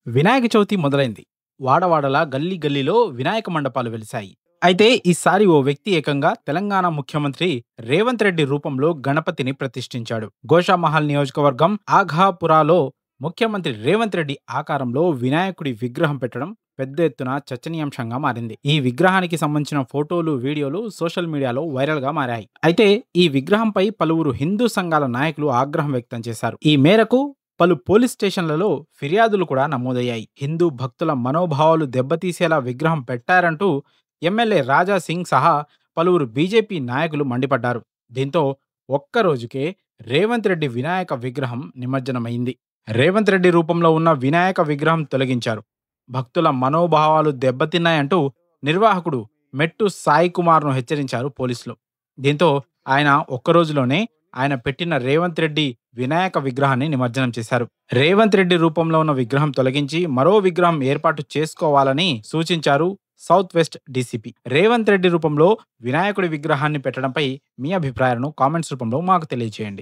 వినాయక చవితి మొదలైంది. వాడవాడలా గల్లీ గల్లీలో వినాయక మండపాలు వెలిశాయి. అయితే ఈసారి ఓ వ్యక్తి ఏకంగా తెలంగాణ ముఖ్యమంత్రి రేవంత్ రెడ్డి రూపంలో గణపతిని ప్రతిష్ఠించాడు. గోషామహల్ నియోజకవర్గం ఆఘాపురాలో ముఖ్యమంత్రి రేవంత్ రెడ్డి ఆకారంలో వినాయకుడి విగ్రహం పెట్టడం పెద్ద ఎత్తున చర్చనీయాంశంగా మారింది. ఈ విగ్రహానికి సంబంధించిన ఫోటోలు, వీడియోలు సోషల్ మీడియాలో వైరల్ గా మారాయి. అయితే ఈ విగ్రహంపై పలువురు హిందూ సంఘాల నాయకులు ఆగ్రహం వ్యక్తం చేశారు. ఈ మేరకు పలు పోలీస్ స్టేషన్లలో ఫిర్యాదులు కూడా నమోదయ్యాయి. హిందూ భక్తుల మనోభావాలు దెబ్బతీసేలా విగ్రహం పెట్టారంటూ ఎమ్మెల్యే రాజా సింగ్ సహా పలువురు బీజేపీ నాయకులు మండిపడ్డారు. దీంతో ఒక్క రోజుకే రేవంత్ రెడ్డి వినాయక విగ్రహం నిమజ్జనమైంది. రేవంత్ రెడ్డి రూపంలో ఉన్న వినాయక విగ్రహం తొలగించారు. భక్తుల మనోభావాలు దెబ్బతిన్నాయంటూ నిర్వాహకుడు మెట్టు సాయి కుమార్ను హెచ్చరించారు పోలీసులు. దీంతో ఆయన ఒక్క రోజులోనే ఆయన పెట్టిన రేవంత్ రెడ్డి వినాయక విగ్రహాన్ని నిమజ్జనం చేశారు. రేవంత్ రెడ్డి రూపంలో ఉన్న విగ్రహం తొలగించి మరో విగ్రహం ఏర్పాటు చేసుకోవాలని సూచించారు south west DCP. Revanth Reddy రూపంలో వినాయకుడి విగ్రహాన్ని పెట్టడంపై మీ అభిప్రాయాలను కామెంట్స్ రూపంలో మాకు తెలియజేయండి.